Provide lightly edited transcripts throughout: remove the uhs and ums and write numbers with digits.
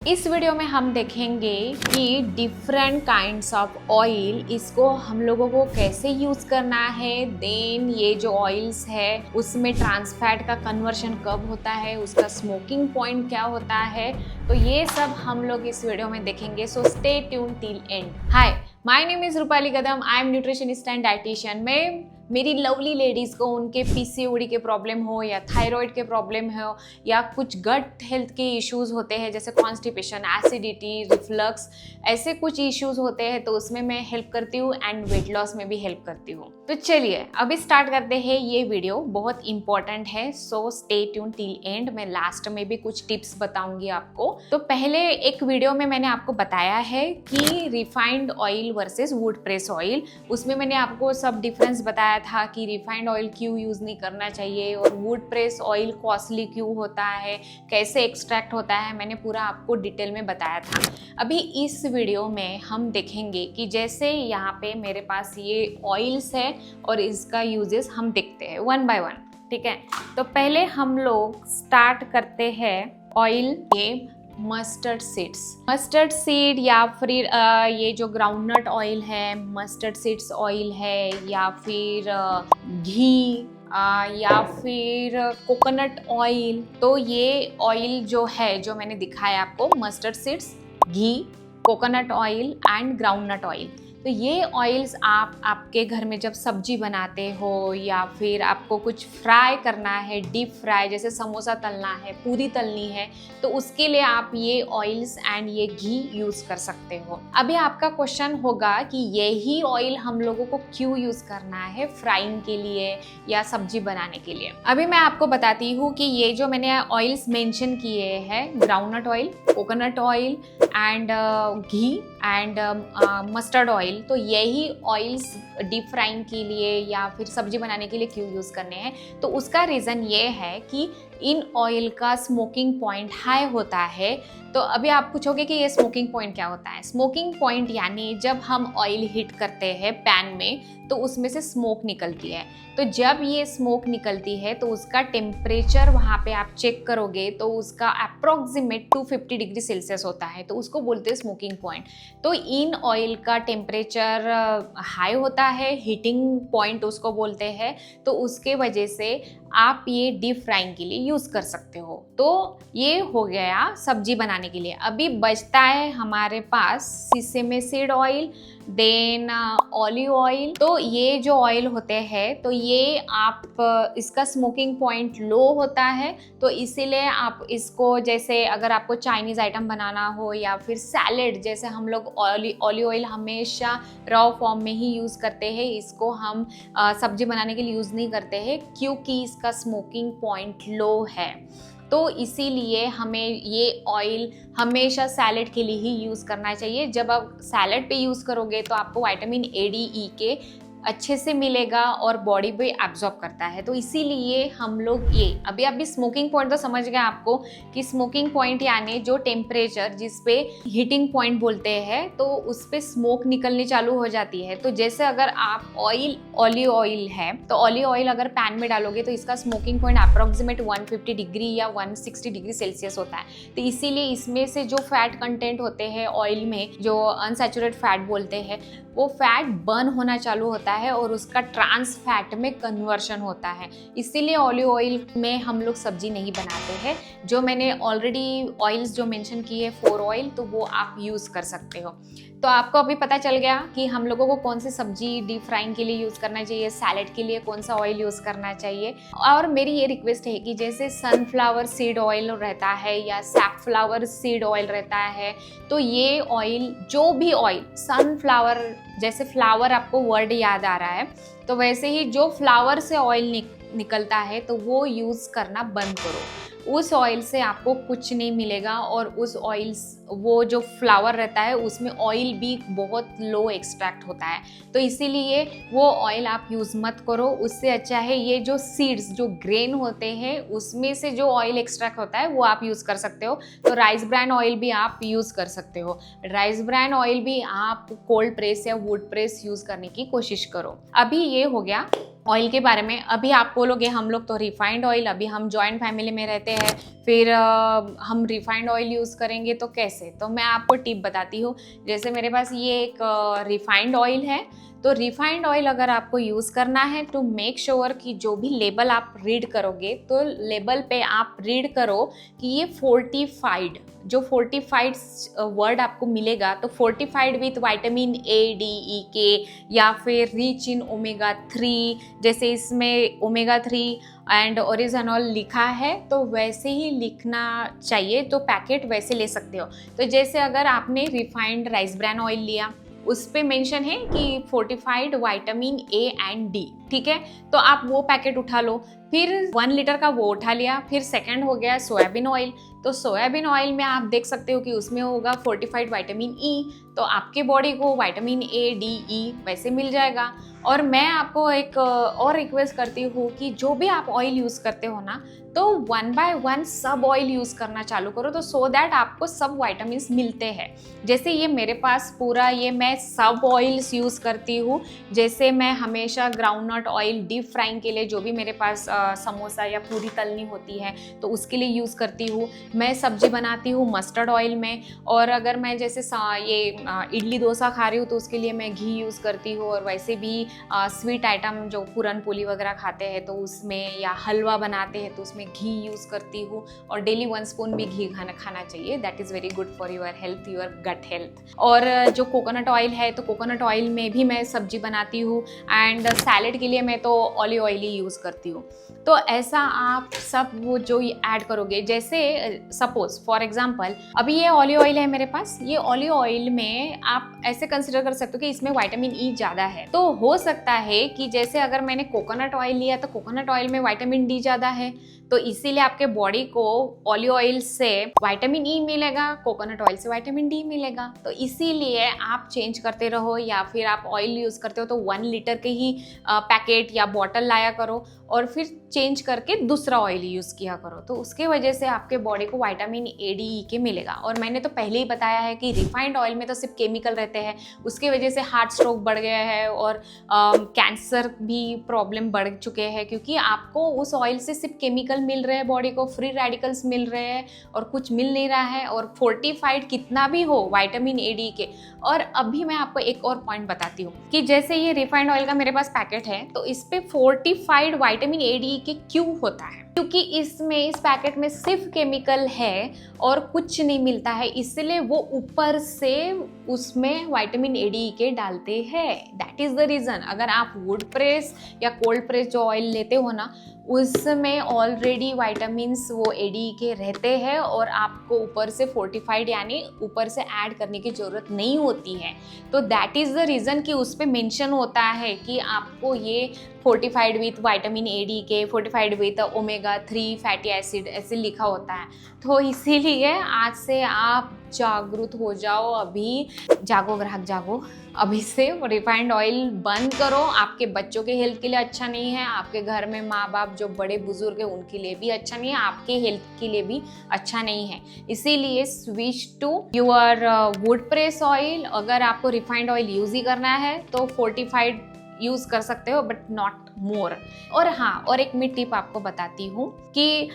इस वीडियो में हम देखेंगे कि डिफरेंट काइंड्स ऑफ ऑयल, इसको हम लोगों को कैसे यूज़ करना है। देन ये जो ऑयल्स है उसमें ट्रांस फैट का कन्वर्शन कब होता है, उसका स्मोकिंग पॉइंट क्या होता है, तो ये सब हम लोग इस वीडियो में देखेंगे। So stay tune till and. Hi, my name is Rupali Kadam. I am nutritionist and dietitian. मैं मेरी लवली लेडीज़ को उनके पीसीओडी के प्रॉब्लम हो या थायराइड के प्रॉब्लम हो या कुछ गट हेल्थ के इश्यूज़ होते हैं जैसे कॉन्स्टिपेशन, एसिडिटी, रिफ्लक्स, ऐसे कुछ इश्यूज़ होते हैं तो उसमें मैं हेल्प करती हूँ एंड वेट लॉस में भी हेल्प करती हूँ। तो चलिए अभी स्टार्ट करते हैं। ये वीडियो बहुत इंपॉर्टेंट है, so stay tune till and. मैं लास्ट में भी कुछ टिप्स बताऊंगी आपको। तो पहले एक वीडियो में मैंने आपको बताया है कि refined oil versus would press oil, उसमें मैंने आपको सब डिफरेंस बताया था कि रिफाइंड ऑयल क्यों यूज़ नहीं करना चाहिए और वुड प्रेस ऑयल कॉस्टली क्यों होता है, कैसे एक्सट्रैक्ट होता है, मैंने पूरा आपको डिटेल में बताया था। अभी इस वीडियो में हम देखेंगे कि जैसे यहाँ पे मेरे पास ये ऑयल्स है और इसका यूजेस हम देखते हैं वन बाय वन, ठीक है। तो पहले हम लोग स्टार्ट करते हैं ऑयल के मस्टर्ड सीड या फिर ये जो ग्राउंडनट ऑयल है, मस्टर्ड सीड्स ऑयल है, या फिर घी या फिर कोकोनट ऑयल। तो ये ऑयल जो है जो मैंने दिखाया आपको, mustard seeds, ghee, coconut oil and groundnut oil, तो ये ऑयल्स आप आपके घर में जब सब्जी बनाते हो या फिर आपको कुछ फ्राई करना है, डीप फ्राई, जैसे समोसा तलना है, पूरी तलनी है, तो उसके लिए आप ये ऑयल्स एंड ये घी यूज़ कर सकते हो। अभी आपका क्वेश्चन होगा कि यही ऑयल हम लोगों को क्यों यूज़ करना है फ्राइंग के लिए या सब्जी बनाने के लिए। अभी मैं आपको बताती हूँ कि ये जो मैंने ऑयल्स मेंशन किए हैं, groundnut oil, coconut oil and ghee and mustard oil, तो यही ऑयल्स डीप फ्राइंग के लिए या फिर सब्जी बनाने के लिए क्यों यूज़ करने हैं। तो उसका रीज़न ये है कि इन ऑयल का स्मोकिंग पॉइंट हाई होता है। तो अभी आप पूछोगे कि ये स्मोकिंग पॉइंट क्या होता है। स्मोकिंग पॉइंट यानी जब हम ऑयल हीट करते हैं पैन में तो उसमें से स्मोक निकलती है। तो जब ये स्मोक निकलती है तो उसका टेम्परेचर वहाँ पे आप चेक करोगे तो उसका अप्रॉक्सीमेट 250 डिग्री सेल्सियस होता है, तो उसको बोलते हैं स्मोकिंग पॉइंट। तो इन ऑयल का टेम्परेचर हाई होता है, हीटिंग पॉइंट उसको बोलते हैं, तो उसके वजह से आप ये डीप फ्राइंग के लिए यूज़ कर सकते हो। तो ये हो गया सब्जी बनाने के लिए। अभी बचता है हमारे पास sesame seed oil, then olive oil. तो ये जो ऑयल होते हैं तो ये आप इसका स्मोकिंग पॉइंट लो होता है, तो इसीलिए आप इसको, जैसे अगर आपको चाइनीज़ आइटम बनाना हो या फिर सैलेड, जैसे हम लोग ऑलिव ऑयल हमेशा रॉ फॉर्म में ही यूज़ करते हैं, इसको हम सब्जी बनाने के लिए यूज़ नहीं करते हैं क्योंकि इसका स्मोकिंग पॉइंट लो है। तो इसीलिए हमें ये ऑयल हमेशा सैलेड के लिए ही यूज़ करना चाहिए। जब आप सैलेड पे यूज़ करोगे तो आपको विटामिन ए, डी, ई के अच्छे से मिलेगा और बॉडी पे एब्जॉर्ब करता है। तो इसीलिए हम लोग ये, अभी अभी स्मोकिंग पॉइंट तो समझ गए आपको कि स्मोकिंग पॉइंट यानी जो टेम्परेचर जिस पे हीटिंग पॉइंट बोलते हैं, तो उस पे स्मोक निकलनी चालू हो जाती है। तो जैसे अगर आप ऑलिव ऑयल है तो ऑलिव ऑयल अगर पैन में डालोगे तो इसका स्मोकिंग पॉइंट अप्रॉक्सीमेट 150 डिग्री या 160 डिग्री सेल्सियस होता है। तो इसीलिए इसमें से जो फैट कंटेंट होते हैं ऑयल में, जो अनसैचुरेटेड फैट बोलते हैं, वो फैट बर्न होना चालू होता है और उसका ट्रांस फैट में कन्वर्शन होता है। इसीलिए ऑलिव ऑयल में हम लोग सब्जी नहीं बनाते हैं। जो मैंने ऑलरेडी ऑयल्स जो मेंशन किए 4 ऑयल, तो वो आप यूज़ कर सकते हो। तो आपको अभी पता चल गया कि हम लोगों को कौन सी सब्जी डीप फ्राइंग के लिए यूज़ करना चाहिए, सैलेड के लिए कौन सा ऑयल यूज़ करना चाहिए। और मेरी ये रिक्वेस्ट है कि जैसे सनफ्लावर सीड ऑयल रहता है या सैफफ्लावर सीड ऑयल रहता है, तो ये ऑयल, जो भी ऑयल, सनफ्लावर, जैसे फ्लावर आपको वर्ड याद आ रहा है, तो वैसे ही जो फ्लावर से ऑयल निकलता है तो वो यूज़ करना बंद करो। उस ऑयल से आपको कुछ नहीं मिलेगा और उस ऑयल, वो जो फ्लावर रहता है उसमें ऑयल भी बहुत लो एक्सट्रैक्ट होता है। तो इसीलिए वो ऑयल आप यूज़ मत करो। उससे अच्छा है ये जो सीड्स, जो ग्रेन होते हैं, उसमें से जो ऑयल एक्सट्रैक्ट होता है वो आप यूज़ कर सकते हो। तो राइस ब्रान ऑयल भी आप यूज़ कर सकते हो। राइस ब्रान ऑयल भी आप कोल्ड प्रेस या वुड प्रेस यूज़ करने की कोशिश करो। अभी ये हो गया ऑयल के बारे में। अभी आप बोलोगे हम लोग तो रिफाइंड ऑयल, अभी हम जॉइंट फैमिली में रहते हैं, फिर हम रिफाइंड ऑयल यूज़ करेंगे तो कैसे? तो मैं आपको टिप बताती हूँ। जैसे मेरे पास ये एक रिफाइंड ऑयल है, तो रिफाइंड ऑयल अगर आपको यूज़ करना है तो मेक श्योर कि जो भी लेबल आप रीड करोगे तो लेबल पे आप रीड करो कि ये फोर्टिफाइड, जो फोर्टिफाइड वर्ड आपको मिलेगा तो fortified with vitamin A, D, E, K, या फिर रिच इन ओमेगा 3, जैसे इसमें ओमेगा 3 एंड ओरिजिनॉल लिखा है तो वैसे ही लिखना चाहिए, तो पैकेट वैसे ले सकते हो। तो जैसे अगर आपने रिफाइंड राइस ब्रान ऑयल लिया, उस पे मेंशन है कि fortified vitamin A and D, ठीक है, तो आप वो पैकेट उठा लो। फिर 1 लीटर का वो उठा लिया। फिर सेकंड हो गया सोयाबीन ऑयल, तो सोयाबीन ऑयल में आप देख सकते हो कि उसमें होगा फोर्टिफाइड विटामिन ई, तो आपके बॉडी को विटामिन ए, डी, ई वैसे मिल जाएगा। और मैं आपको एक और रिक्वेस्ट करती हूँ कि जो भी आप ऑयल यूज़ करते हो ना, तो 1 बाय 1 सब ऑयल यूज़ करना चालू करो, तो सो दैट आपको सब विटामिन मिलते हैं। जैसे ये मेरे पास पूरा ये मैं सब ऑयल्स यूज़ करती हूँ। जैसे मैं हमेशा ग्राउंडनट ऑयल डीप फ्राइंग के लिए, जो भी मेरे पास समोसा या पूरी तलनी होती है तो उसके लिए यूज़ करती हूँ। मैं सब्जी बनाती हूँ मस्टर्ड ऑयल में, और अगर मैं जैसे ये इडली डोसा खा रही हूँ तो उसके लिए मैं घी यूज़ करती हूँ। और वैसे भी स्वीट आइटम जो पूरन पोली वगैरह खाते हैं तो उसमें, या हलवा बनाते हैं तो उसमें घी यूज़ करती हूँ। और डेली 1 स्पून भी घी खाना चाहिए, that is very good for your health, your gut health. और जो कोकोनट ऑयल है तो कोकोनट ऑयल में भी मैं सब्जी बनाती हूँ, एंड सैलेड के लिए मैं तो ऑलिव ऑयल ही यूज़ करती हूँ। तो ऐसा आप सब वो जो ऐड करोगे, जैसे सपोज फॉर एग्जांपल अभी ये ऑलिव ऑयल है मेरे पास, ये ऑलिव ऑयल में आप ऐसे कंसिडर कर सकते हो कि इसमें विटामिन ई ज़्यादा है। तो हो सकता है कि जैसे अगर मैंने कोकोनट ऑयल लिया तो कोकोनट ऑयल में विटामिन डी ज़्यादा है, तो इसीलिए आपके बॉडी को ऑलिव ऑयल से विटामिन ई मिलेगा, कोकोनट ऑयल से विटामिन डी मिलेगा। तो इसीलिए आप चेंज करते रहो, या फिर आप ऑयल यूज़ करते हो तो 1 लीटर के ही पैकेट या बॉटल लाया करो, और फिर चेंज करके दूसरा ऑयल यूज़ किया करो। तो उसके वजह से आपके बॉडी को विटामिन ए, डी, ई के मिलेगा। और मैंने तो पहले ही बताया है कि रिफाइंड ऑयल में तो सिर्फ केमिकल रहते हैं, उसके वजह से हार्ट स्ट्रोक बढ़ गया है और कैंसर भी प्रॉब्लम बढ़ चुके हैं, क्योंकि आपको उस ऑयल से सिर्फ केमिकल मिल रहे हैं, बॉडी को फ्री रेडिकल्स मिल रहे हैं और कुछ मिल नहीं रहा है। और फोर्टिफाइड कितना भी हो विटामिन ए, डी के। और अभी मैं आपको एक और पॉइंट बताती हूँ कि जैसे ये रिफाइंड ऑयल का मेरे पास पैकेट है, तो इस पे फोर्टिफाइड विटामिन ए, डी के क्यों होता है? क्योंकि इसमें, इस पैकेट में सिर्फ केमिकल है और कुछ नहीं मिलता है, इसलिए वो ऊपर से उसमें विटामिन ए, डी के डालते हैं। That is the reason. अगर आप वुड प्रेस या कोल्ड प्रेस जो ऑयल लेते हो ना, उसमें ऑलरेडी विटामिन्स वो ए, डी के रहते हैं, और आपको ऊपर से फोर्टिफाइड यानी ऊपर से ऐड करने की ज़रूरत नहीं होती है। तो दैट इज़ द रीज़न कि उस पर मेंशन होता है कि आपको ये fortified with vitamin A, D K, fortified with omega 3 fatty acid ऐसे लिखा होता है। तो इसीलिए आज से आप जागरूक हो जाओ, अभी जागो ग्राहक जागो, अभी से रिफाइंड ऑयल बंद करो। आपके बच्चों के हेल्थ के लिए अच्छा नहीं है, आपके घर में माँ बाप जो बड़े बुजुर्ग हैं उनके लिए भी अच्छा नहीं है, आपके हेल्थ के लिए भी अच्छा नहीं है। इसीलिए switch to your wood press oil. अगर आपको रिफाइंड ऑयल यूज़ ही करना है तो फोर्टिफाइड यूज़ कर सकते हो, बट नॉट मोर। और हाँ, और एक मैं टिप आपको बताती हूँ कि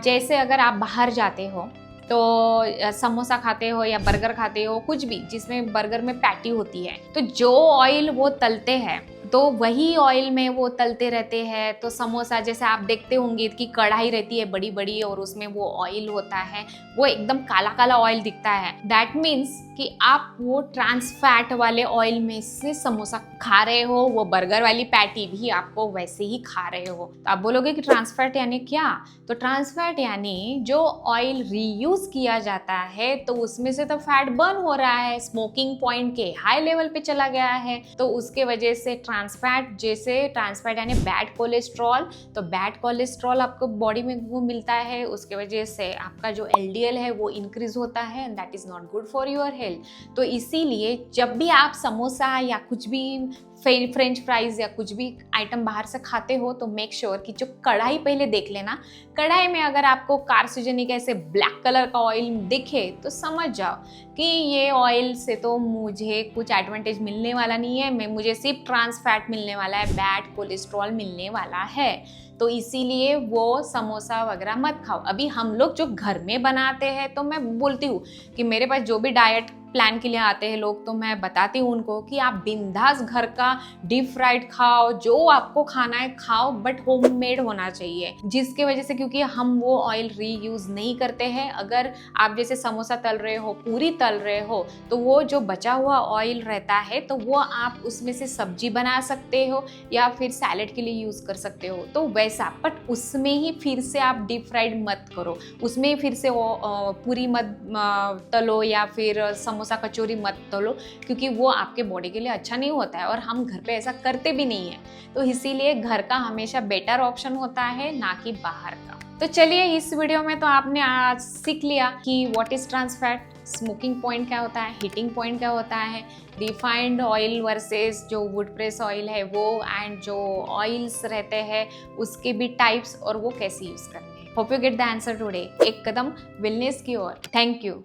जैसे अगर आप बाहर जाते हो तो समोसा खाते हो या बर्गर खाते हो, कुछ भी जिसमें बर्गर में पैटी होती है, तो जो ऑयल वो तलते हैं तो वही ऑयल में वो तलते रहते हैं। तो समोसा जैसे आप देखते होंगे कि कढ़ाई रहती है बड़ी बड़ी और उसमें वो ऑयल होता है, वो एकदम काला काला ऑयल दिखता है। दैट मीन्स कि आप वो ट्रांस फैट वाले ऑयल में से समोसा खा रहे हो, वो बर्गर वाली पैटी भी आपको वैसे ही खा रहे हो। तो आप बोलोगे कि ट्रांस फैट यानी क्या? तो ट्रांस फैट यानी जो ऑयल रीयूज किया जाता है तो उसमें से तो फैट बर्न हो रहा है, स्मोकिंग पॉइंट के हाई लेवल पे चला गया है, तो उसके वजह से ट्रांस फैट, जैसे ट्रांस फैट यानी बैड कोलेस्ट्रॉल, तो बैड कोलेस्ट्रॉल आपको बॉडी में वो मिलता है, उसके वजह से आपका जो LDL है वो इंक्रीज होता है, that is not good for your health. तो इसीलिए जब भी आप समोसा या कुछ भी फ्रेंच फ्राइज या कुछ भी आइटम बाहर से खाते हो तो मेक श्योर कि जो कढ़ाई पहले देख लेना। कढ़ाई में अगर आपको कार्सिनोजेनिक ऐसे ब्लैक कलर का ऑयल दिखे तो समझ जाओ कि ये ऑयल से तो मुझे कुछ एडवांटेज मिलने वाला नहीं है, मुझे सिर्फ ट्रांस फैट मिलने वाला है, बैड कोलेस्ट्रॉल मिलने वाला है। तो इसीलिए वो समोसा वगैरह मत खाओ। अभी हम लोग जो घर में बनाते हैं तो मैं बोलती हूँ कि मेरे पास जो भी डाइट प्लान के लिए आते हैं लोग, तो मैं बताती हूँ उनको कि आप बिंदास घर का डीप फ्राइड खाओ, जो आपको खाना है खाओ, बट होममेड होना चाहिए। जिसके वजह से, क्योंकि हम वो ऑयल रीयूज नहीं करते हैं। अगर आप जैसे समोसा तल रहे हो, पूरी तल रहे हो, तो वो जो बचा हुआ ऑयल रहता है तो वो आप उसमें से सब्जी बना सकते हो या फिर सैलेड के लिए यूज़ कर सकते हो, तो वैसा। बट उसमें ही फिर से आप डीप फ्राइड मत करो, उसमें फिर से वो पूरी मत तलो या फिर समोसा कचौरी मत तलो, क्योंकि वो आपके बॉडी के लिए अच्छा नहीं होता है और हम घर पे ऐसा करते भी नहीं है। तो इसीलिए घर का हमेशा बेटर ऑप्शन होता है, ना कि बाहर का। तो चलिए, इस वीडियो में तो आपने आज सीख लिया कि what is trans fat, smoking point क्या होता है, हीटिंग पॉइंट क्या होता है, रिफाइंड ऑयल वर्सेस जो वुड प्रेस ऑयल है वो, एंड जो ऑयल्स रहते हैं उसके भी टाइप्स और वो कैसे यूज करते हैं। Hope you get the answer today. एक कदम वेलनेस की ओर। Thank you.